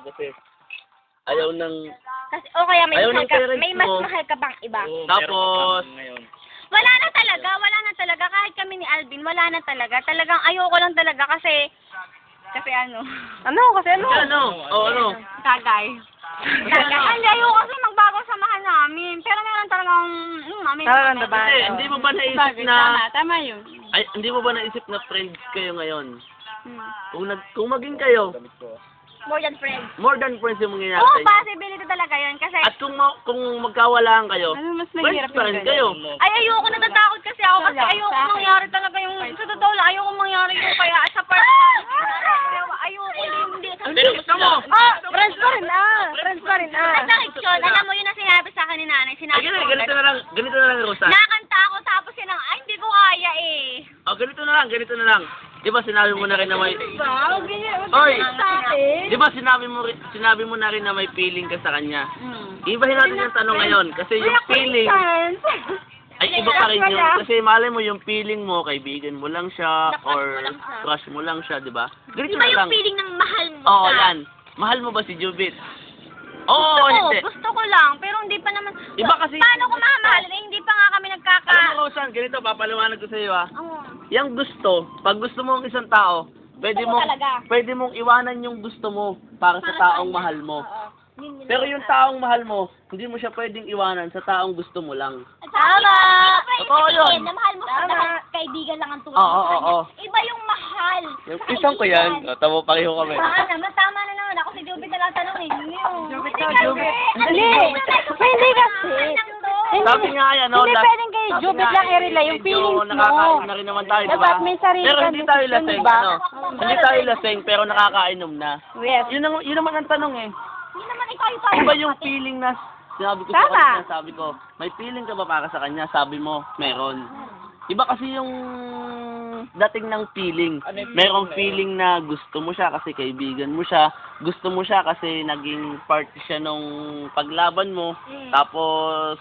kasi ayaw ng... Kasi, o kaya may, Ayaw mahal ng ka, parents may mas mo. mahal ka bang iba? Tapos, Wala na talaga. Kahit kami ni Alvin, wala na talaga. Talagang ayoko lang talaga kasi ano? ano? O ano? Tagay. Hindi, ayoko kasi magbago sa mahal namin. Pero meron talagang, mami. Hindi mo ba naisip na... Tama yun. Ay, hindi mo ba naisip na friends kayo ngayon? Hmm. Kung maging kayo, More than friends. more than friends yung mangyayari Oo, sa inyo. possibility talaga yun. Kasi, At kung magkawalaan kayo, friends pa rin kayo. ay ayoko, natatakot kasi ako kasi ayoko mangyari talaga yung, sa totoo lang, ayoko mangyari yung kaya sa part, ayoko, hindi. Pero gusto mo? Friends pa rin ah. Bakit yun? Alam mo yun ang sinabi sa akin ni nanay, Ay, sinabi ko. ganito na lang, Rosa. Nakanta ako tapos yun ang, ay hindi ko kaya eh. O, ganito na lang. Di ba sinabi mo na rin na may... Oy! Di ba sinabi mo na rin na may feeling ka sa kanya? Ibahin natin yung tanong ngayon. Kasi yung feeling... Ay, iba pa rin yun. Kasi malay mo yung feeling mo, kaibigan mo lang siya, or crush mo lang siya, di ba? Ganito Iba na lang. yung feeling ng mahal mo. Oo, yan. Mahal mo ba si Jubit? Oo, hindi. Gusto ko lang, pero hindi pa naman. Iba kasi... Paano ko mamahalin? Eh, hindi pa nga kami nagkaka... Alam mo, Rosan, ganito, papaliwanag ko sa iyo, ha? Oo. Yung gusto, pag gusto mo ang isang tao, Gusto mo talaga. pwede mong iwanan yung gusto mo para sa taong mahal mo. Oo. Yun Pero yung taong mahal mo, hindi mo siya pwedeng iwanan sa taong gusto mo lang. Tama! Totoo yun. Na mahal mo siya dahil kaibigan lang ang tulad Oo, mo sa kanya. oo. Iba yung mahal. Isang ko yan. Tama, pareho kami. Tama na naman. Ako si Jubit na lang tanong eh. Jubit ka, Jubit. Hindi kasi. Sabi nga yan, no? Hindi pwedeng kay Jubit lang i-relay yung feelings mo. Nakakainom na rin naman tayo, di ba? Dapat may sarili Pero kang hindi tayo desisyon, lasing, diba? ano? Hindi tayo lasing, pero nakakainom na. Yes. Yun naman ang tanong eh. Hindi naman ikaw Iba yung feeling na sinabi ko sa kanya, sabi ko, may feeling ka ba para sa kanya? Sabi mo, meron. Iba kasi yung dating ng feeling. Merong feeling na gusto mo siya kasi kaibigan mo siya. Gusto mo siya kasi naging party siya nung paglaban mo. Tapos,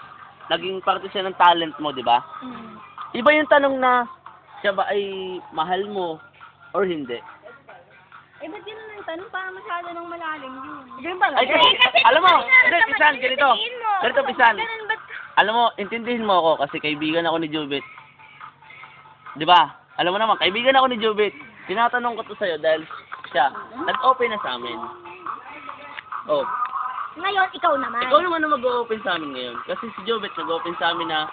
naging party siya ng talent mo, di ba? Iba yung tanong na, siya ba ay mahal mo or hindi? Eh, ba't yun ang tanong? Para masyado nang malalim yun. Ganun Ay, kasi, alam mo, hindi, Pisan, ganito. Ganito, Pisan. Ganun ba't? Alam mo, intindihin mo ako kasi kaibigan ako ni Jubit. Di ba? Alam mo naman, kaibigan ako ni Jubit. Tinatanong ko to sa'yo dahil siya, nag-open na sa amin. Oh, Ngayon, ikaw naman. ikaw naman na mag-open sa amin ngayon. Kasi si Jubit nag-open sa amin na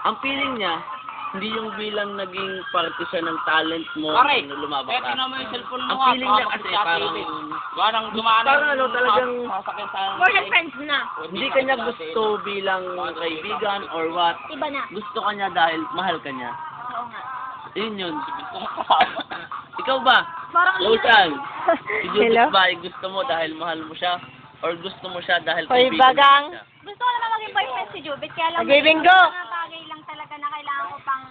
ang feeling niya, hindi yung bilang naging parte siya ng talent mo na lumabas ka. yung cellphone mo. Ang feeling niya kasi parang ano talagang More than friends na. hindi kanya gusto bilang kaibigan or what. Iba na. Gusto ka niya dahil mahal ka niya. Oo nga. Yun. Ikaw ba? Parang Rosan, si Judith ba ay gusto mo dahil mahal mo siya? Or gusto mo siya dahil kaibigan mo siya? gusto ko naman maging boyfriend si Jubit. Kaya lang, Magbibinggo. mga bagay lang talaga na kailangan ko pang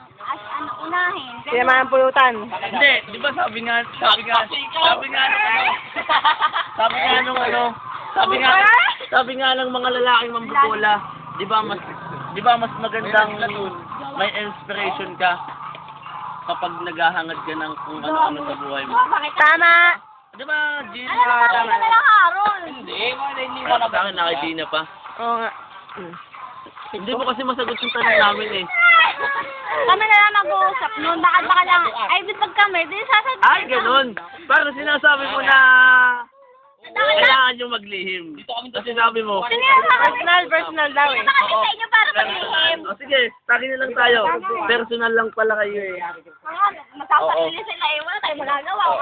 unahin. Sila mga pulutan. Hindi, di ba sabi nga ng mga lalaking mambubola, di ba mas magandang may inspiration ka kapag naghahangad ka ng kung ano-ano sa buhay mo. Tama! Di ba, Gina? Alam mo, na lang Aaron. Hindi mo na sa akin nakidina pa. Oo nga. Hindi mo kasi masagot yung tanong namin eh. Kami na lang mag-uusap noon. Baka lang, ay, pag kami, di sasabihin. Ay, ganun. Parang sinasabi mo na kailangan yung maglihim. Kasi sabi mo, Personal daw eh. Baka sa inyo para maglihim. o sige, tagi na lang tayo. Personal lang pala kayo eh. Masasakili sila eh. Wala tayong magagawa.